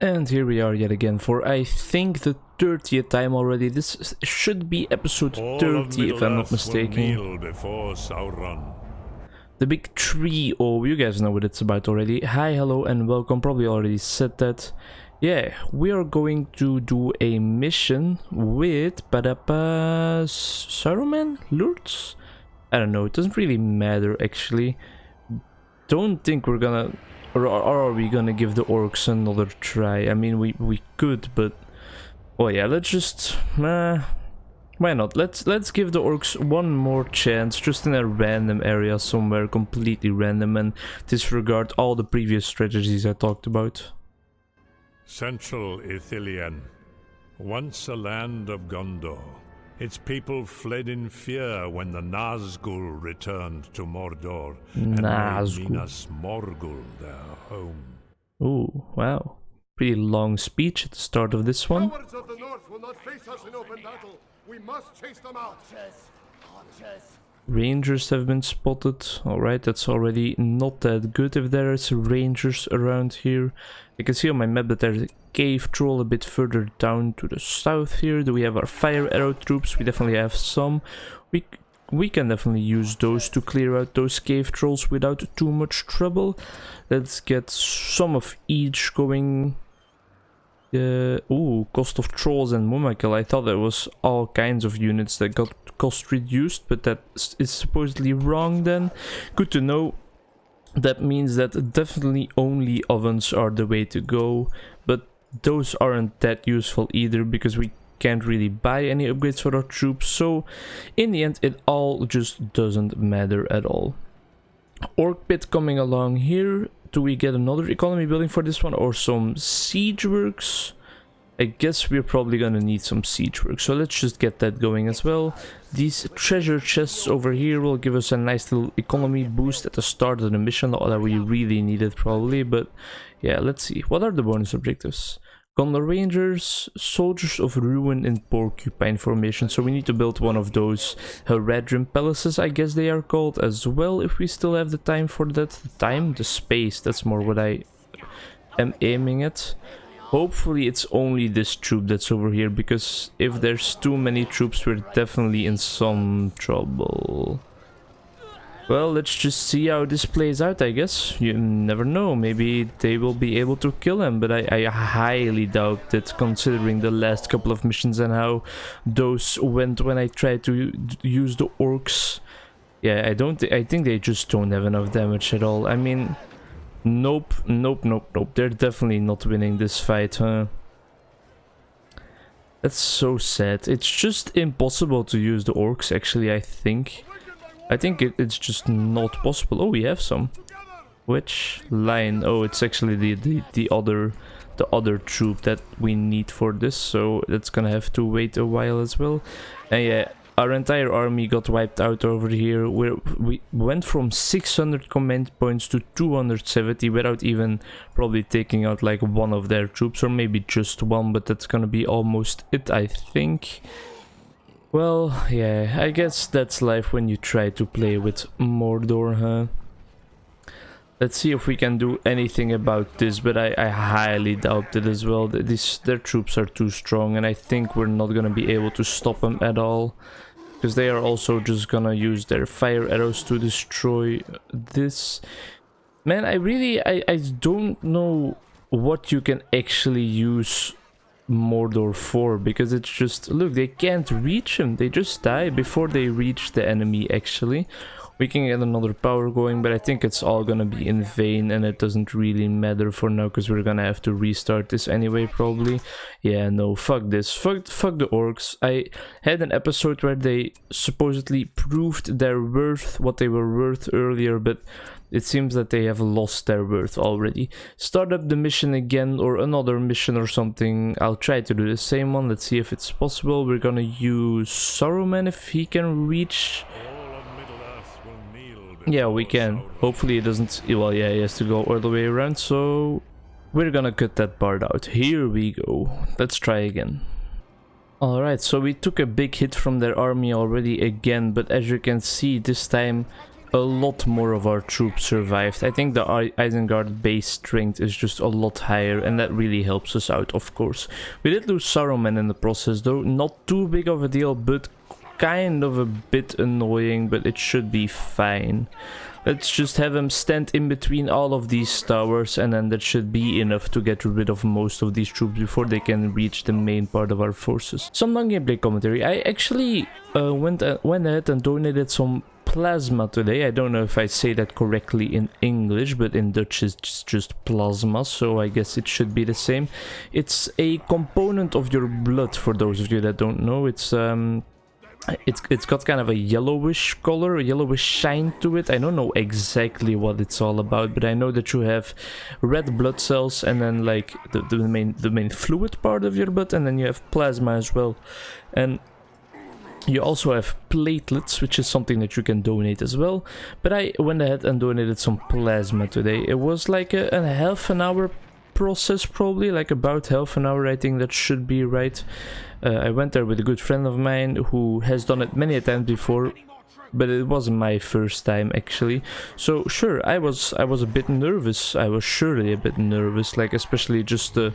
And here we are yet again for, I think, the 30th time already. This should be episode 30 if I'm not mistaken. Before Sauron. The big tree. Oh, you guys know what it's about already. Hi, hello and welcome. Probably already said that. Yeah, we are going to do a mission with Saruman? Lurts? I don't know, it doesn't really matter actually. Don't think we're gonna... Or are we gonna give the orcs another try? I mean, we could, but... Oh yeah, let's just... why not? Let's give the orcs one more chance, just in a random area somewhere, completely random, and disregard all the previous strategies I talked about. Central Ithilien, once a land of Gondor. Its people fled in fear when the Nazgul returned to Mordor and made Minas Morgul their home. Ooh, wow. Pretty long speech at the start of this one. Cowards of the north will not face us in open battle. We must chase them out. Archers. Rangers have been spotted. Alright, that's already not that good if there's rangers around here. I can see on my map that there's a cave troll a bit further down to the south here. Do we have our fire arrow troops? We definitely have some. We can definitely use those to clear out those cave trolls without too much trouble. Let's get some of each going. Ooh, cost of trolls and Mumakil. I thought there was all kinds of units that got cost reduced, but that is supposedly wrong then. Good to know. That means that definitely only ovens are the way to go, but those aren't that useful either because we can't really buy any upgrades for our troops, so in the end it all just doesn't matter at all. Orc pit coming along here. Do we get another economy building for this one or some siege works? I guess we're probably gonna need some siege work, so let's just get that going as well. These treasure chests over here will give us a nice little economy boost at the start of the mission, not that we really need it probably, but yeah, let's see. What are the bonus objectives? Gondor Rangers, Soldiers of Ruin in Porcupine Formation, so we need to build one of those Haradrim Palaces, I guess they are called as well, if we still have the time for that. The space, that's more what I am aiming at. Hopefully it's only this troop that's over here, because if there's too many troops we're definitely in some trouble. Well, let's just see how this plays out, I guess. You never know, maybe they will be able to kill him, but I highly doubt it, considering the last couple of missions and how those went when I tried to use the orcs. Yeah, I think they just don't have enough damage at all. I mean... Nope. They're definitely not winning this fight, huh? That's so sad. It's just impossible to use the orcs, actually, I think. I think it's just not possible. Oh, we have some. Which line? Oh, it's actually the other troop that we need for this, so that's gonna have to wait a while as well. And yeah, our entire army got wiped out over here. We went from 600 command points to 270 without even probably taking out like one of their troops, or maybe just one, but that's gonna be almost it, I think. Well, yeah, I guess that's life when you try to play with Mordor, huh? Let's see if we can do anything about this, but I highly doubt it as well. Their troops are too strong, and I think we're not gonna be able to stop them at all. Because they are also just gonna use their fire arrows to destroy this. Man, I don't know what you can actually use Mordor for, because it's just, look, they can't reach him. They just die before they reach the enemy, actually. We can get another power going, but I think it's all gonna be in vain, and it doesn't really matter for now, because we're gonna have to restart this anyway, probably. Yeah, no, fuck this. Fuck the orcs. I had an episode where they supposedly proved their worth, what they were worth earlier, but it seems that they have lost their worth already. Start up the mission again, or another mission or something. I'll try to do the same one. Let's see if it's possible. We're gonna use Saruman if he can reach... Yeah, we can. Hopefully it doesn't... Well, yeah, he has to go all the way around, so... We're gonna cut that part out. Here we go. Let's try again. Alright, so we took a big hit from their army already again, but as you can see, this time a lot more of our troops survived. I think the Isengard base strength is just a lot higher, and that really helps us out, of course. We did lose Saruman in the process, though. Not too big of a deal, but kind of a bit annoying, but it should be fine. Let's just have him stand in between all of these towers, and then that should be enough to get rid of most of these troops before they can reach the main part of our forces. Some non-gameplay commentary. I actually went ahead and donated some plasma today. I don't know if I say that correctly in English, but in Dutch it's just plasma, so I guess it should be the same. It's a component of your blood, for those of you that don't know. It's got kind of a yellowish color, a yellowish shine to it. I don't know exactly what it's all about, but I know that you have red blood cells, and then like the main fluid part of your blood, and then you have plasma as well. And you also have platelets, which is something that you can donate as well. But I went ahead and donated some plasma today. It was like a half an hour process, probably like about half an hour. I think that should be right. I went there with a good friend of mine who has done it many times before, but it wasn't my first time actually. So sure, I was a bit nervous. I was surely a bit nervous, like especially just the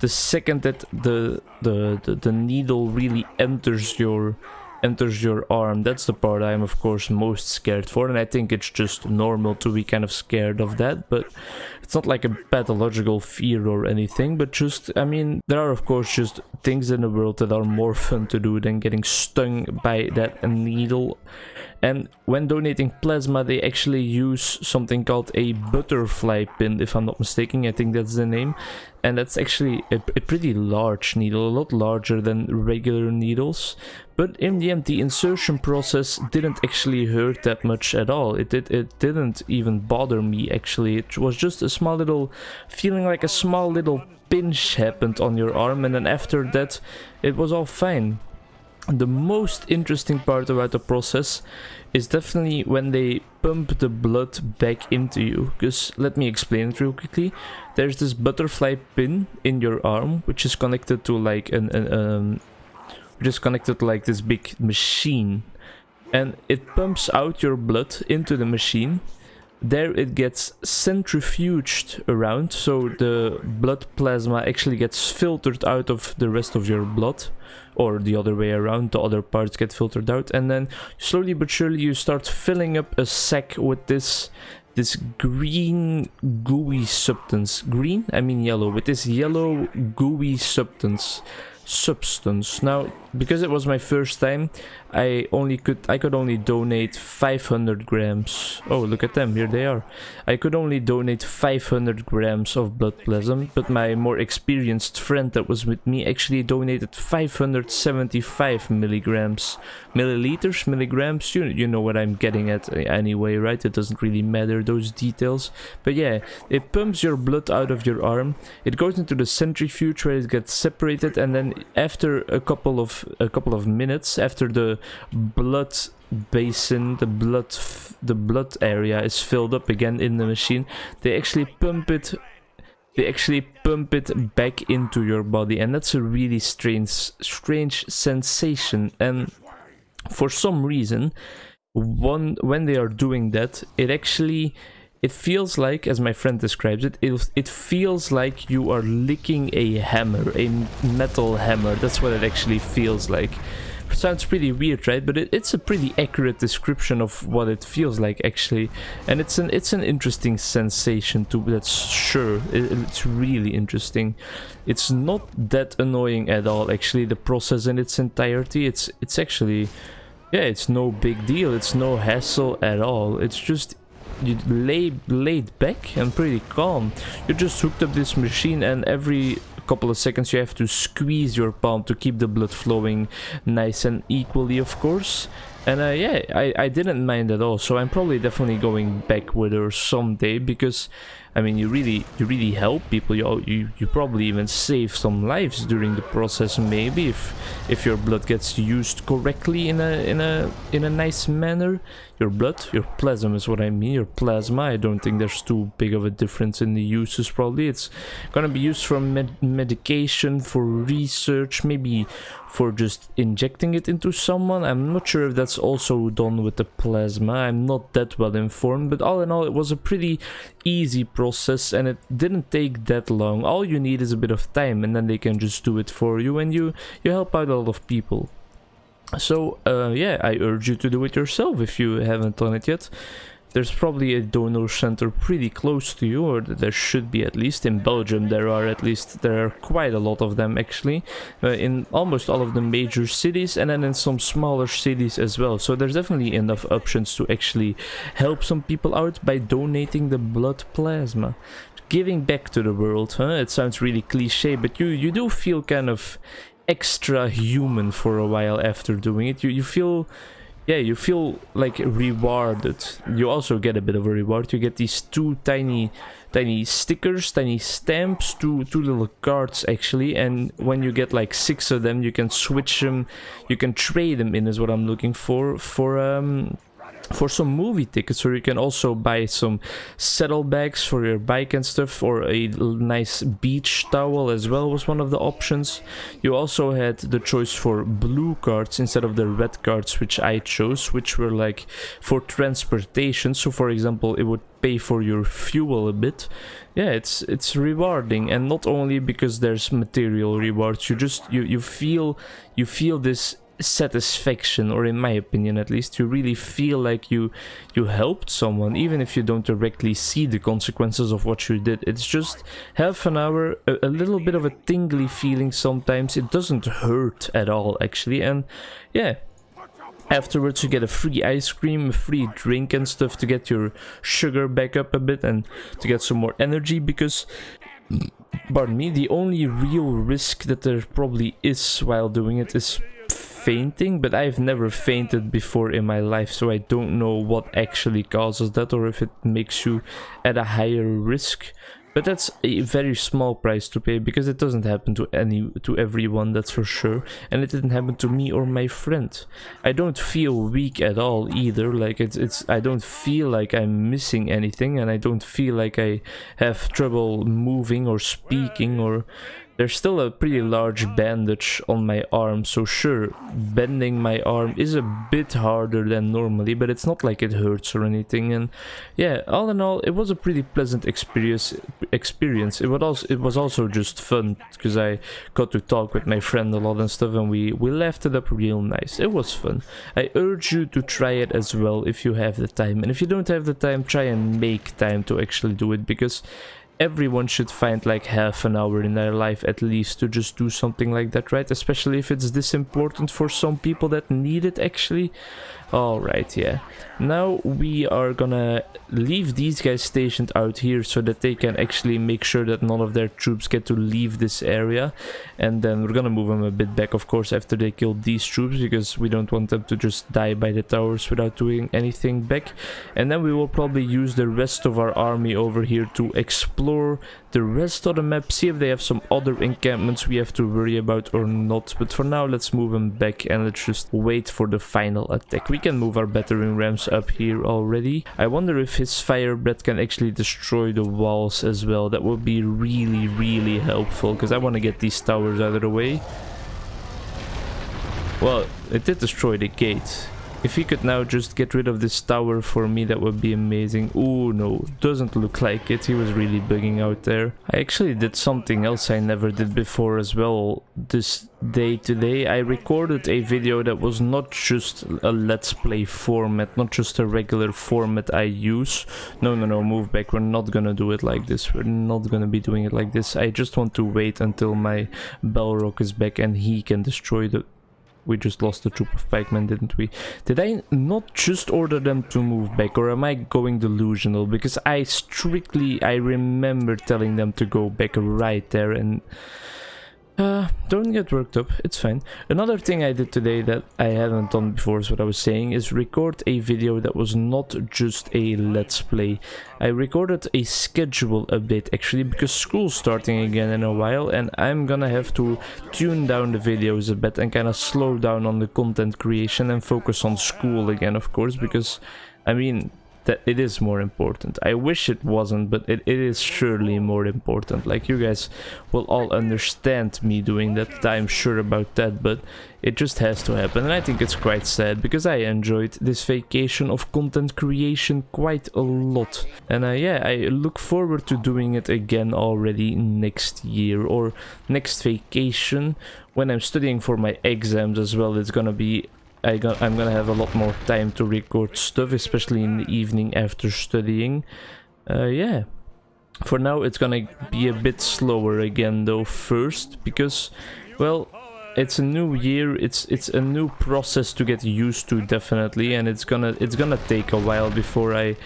second that the needle really enters your arm. That's the part I'm of course most scared for, and I think it's just normal to be kind of scared of that, but it's not like a pathological fear or anything, but just, I mean, there are of course just things in the world that are more fun to do than getting stung by that needle. And when donating plasma, they actually use something called a butterfly pin, if I'm not mistaken. I think that's the name. And that's actually a pretty large needle, a lot larger than regular needles. But in the end, the insertion process didn't actually hurt that much at all. It didn't even bother me, actually. It was just a small little, feeling like a small little pinch happened on your arm, and then after that, it was all fine. The most interesting part about the process is definitely when they pump the blood back into you. Because let me explain it real quickly. There's this butterfly pin in your arm, which is connected to like this big machine, and it pumps out your blood into the machine. There it gets centrifuged around, so the blood plasma actually gets filtered out of the rest of your blood, or the other way around, the other parts get filtered out, and then slowly but surely you start filling up a sack with this green gooey substance. Green? I mean yellow, with this yellow gooey substance. Now, because it was my first time, I could only donate 500 grams. Oh, look at them, here they are. I could only donate 500 grams of blood plasma, but my more experienced friend that was with me actually donated 575 milligrams. Milliliters, milligrams, you know what I'm getting at anyway, right? It doesn't really matter, those details. But yeah, it pumps your blood out of your arm, it goes into the centrifuge where it gets separated, and then after a couple of minutes, after the blood basin, the blood area is filled up again in the machine, they actually pump it back into your body, and that's a really strange sensation. And for some reason, when they are doing that, it feels like, as my friend describes it, it feels like you are licking a hammer, a metal hammer. That's what it actually feels like. It sounds pretty weird, right? But it's a pretty accurate description of what it feels like, actually. And it's an interesting sensation too, that's sure. It's really interesting. It's not that annoying at all, actually, the process in its entirety. It's actually, yeah, it's no big deal. It's no hassle at all. It's just, you laid back and pretty calm. You just hooked up this machine, and every couple of seconds you have to squeeze your palm to keep the blood flowing nice and equally, of course. And yeah, I didn't mind at all, so I'm probably definitely going back with her someday, because I mean, you really help people. You probably even save some lives during the process, maybe, if your blood gets used correctly in a nice manner. Your plasma is what I mean. Your plasma. I don't think there's too big of a difference in the uses. Probably it's gonna be used for medication, for research, maybe for just injecting it into someone. I'm not sure if that's also done with the plasma. I'm not that well informed, but all in all, it was a pretty easy process and it didn't take that long. All you need is a bit of time and then they can just do it for you, and you help out a lot of people. So yeah, I urge you to do it yourself if you haven't done it yet. There's probably a donor center pretty close to you, or there should be at least. In Belgium there are quite a lot of them actually, in almost all of the major cities, and then in some smaller cities as well. So there's definitely enough options to actually help some people out by donating the blood plasma. Giving back to the world, huh? It sounds really cliche, but you do feel kind of extra human for a while after doing it. You feel, yeah, you feel like rewarded. You also get a bit of a reward. You get these two tiny stickers, tiny stamps, two little cards actually, and when you get like 6 of them, you can switch them, you can trade them in, is what I'm looking for some movie tickets, or you can also buy some saddlebags for your bike and stuff, or a nice beach towel as well was one of the options. You also had the choice for blue cards instead of the red cards, which I chose, which were like for transportation. So for example, it would pay for your fuel a bit. Yeah, it's rewarding, and not only because there's material rewards, you feel this satisfaction, or in my opinion at least, you really feel like you helped someone, even if you don't directly see the consequences of what you did. It's just half an hour, a little bit of a tingly feeling sometimes. It doesn't hurt at all actually, and yeah, afterwards you get a free ice cream, a free drink and stuff to get your sugar back up a bit and to get some more energy, because pardon me, the only real risk that there probably is while doing it is fainting, but I've never fainted before in my life, so I don't know what actually causes that, or if it makes you at a higher risk. But that's a very small price to pay, because it doesn't happen to everyone, that's for sure. And it didn't happen to me or my friend. I don't feel weak at all either. Like I don't feel like I'm missing anything, and I don't feel like I have trouble moving or speaking, or there's still a pretty large bandage on my arm, so sure, bending my arm is a bit harder than normally, but it's not like it hurts or anything. And yeah, all in all, it was a pretty pleasant experience. It was also just fun, because I got to talk with my friend a lot and stuff, and we laughed it up real nice. It was fun. I urge you to try it as well if you have the time, and if you don't have the time, try and make time to actually do it, because everyone should find like half an hour in their life at least to just do something like that, right? Especially if it's this important for some people that need it actually. Alright, yeah. Now we are gonna leave these guys stationed out here so that they can actually make sure that none of their troops get to leave this area. And then we're gonna move them a bit back, of course, after they kill these troops, because we don't want them to just die by the towers without doing anything back. And then we will probably use the rest of our army over here to explore the rest of the map, see if they have some other encampments we have to worry about or not. But for now, let's move them back and let's just wait for the final attack. We can move our battering rams up here already. I wonder if his fire breath can actually destroy the walls as well. That would be really, really helpful, because I want to get these towers out of the way. Well, it did destroy the gate. If he could now just get rid of this tower for me, that would be amazing. Oh no, doesn't look like it. He was really bugging out there. I actually did something else I never did before as well this day today. I recorded a video that was not just a let's play format, not just a regular format I use. No, move back. We're not gonna do it like this. We're not gonna be doing it like this. I just want to wait until my Balrog is back and he can destroy the... We just lost a troop of pikemen, didn't we? Did I not just order them to move back, or am I going delusional? Because I remember telling them to go back right there, and... don't get worked up, it's fine. Another thing I did today that I haven't done before, is what I was saying, is record a video that was not just a let's play. I recorded a schedule update actually, because school's starting again in a while, and I'm gonna have to tune down the videos a bit and kind of slow down on the content creation and focus on school again, of course, because I mean, that it is more important. I wish it wasn't, but it is surely more important. Like, you guys will all understand me doing that, I'm sure about that, but it just has to happen. And I think it's quite sad, because I enjoyed this vacation of content creation quite a lot. And yeah, I look forward to doing it again already next year, or next vacation, when I'm studying for my exams as well. It's gonna be... I'm gonna have a lot more time to record stuff, especially in the evening after studying. Yeah. For now, it's gonna be a bit slower again though first, because, well, it's a new year, it's a new process to get used to, definitely, and it's gonna take a while before I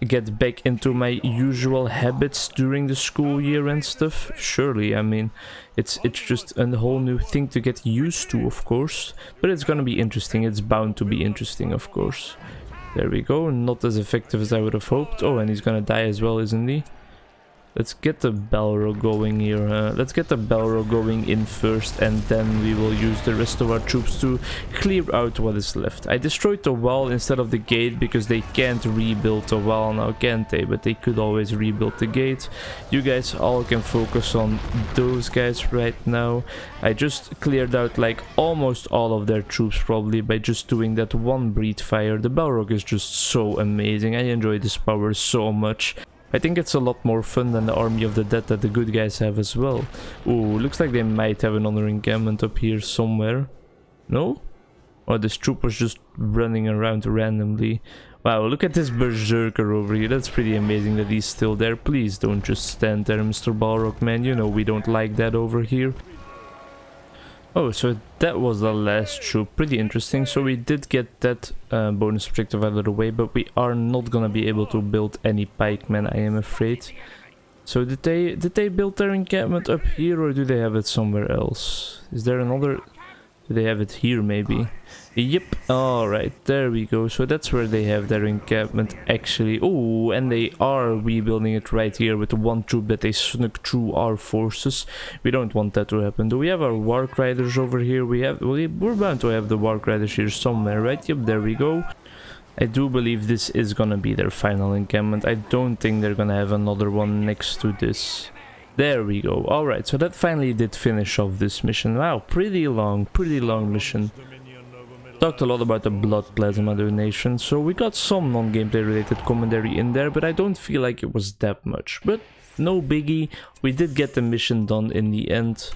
get back into my usual habits during the school year and stuff. Surely, I mean, it's just a whole new thing to get used to, of course, but it's gonna be interesting. It's bound to be interesting, of course. There we go. Not as effective as I would have hoped. Oh, and he's gonna die as well, isn't he? Let's get the Balrog going here. Let's get the Balrog going in first, and then we will use the rest of our troops to clear out what is left. I destroyed the wall instead of the gate, because they can't rebuild the wall now, can't they? But they could always rebuild the gate. You guys all can focus on those guys right now. I just cleared out like almost all of their troops, probably, by just doing that one breed fire. The Balrog is just so amazing. I enjoy this power so much. I think it's a lot more fun than the Army of the Dead that the good guys have as well. Ooh, looks like they might have another encampment up here somewhere. No? Oh, this troop was just running around randomly. Wow, look at this berserker over here. That's pretty amazing that he's still there. Please don't just stand there, Mr. Balrog, man. You know we don't like that over here. Oh, so that was the last troop. Pretty interesting. So we did get that bonus objective out of the way, but we are not gonna be able to build any pikemen, I am afraid. So did they build their encampment up here, or do they have it somewhere else? Is there another... Do they have it here, maybe? Yep, alright, there we go. So that's where they have their encampment, actually. Oh, and they are rebuilding it right here with the one troop that they snuck through our forces. We don't want that to happen. Do we have our Warg Riders over here? We're bound to have the Warg Riders here somewhere, right? Yep, there we go. I do believe this is gonna be their final encampment. I don't think they're gonna have another one next to this. There we go. Alright, so that finally did finish off this mission. Wow, pretty long mission. Talked a lot about the blood plasma donation, so we got some non-gameplay related commentary in there, but I don't feel like it was that much. But no biggie, we did get the mission done in the end.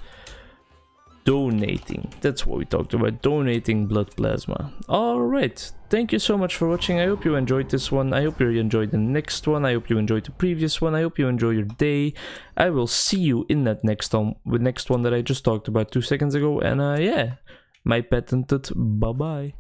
Donating, that's what we talked about, donating blood plasma. Alright, thank you so much for watching. I hope you enjoyed this one. I hope you enjoyed the next one. I hope you enjoyed the previous one. I hope you enjoy your day. I will see you in that next one that I just talked about 2 seconds ago. And yeah, my patented bye bye.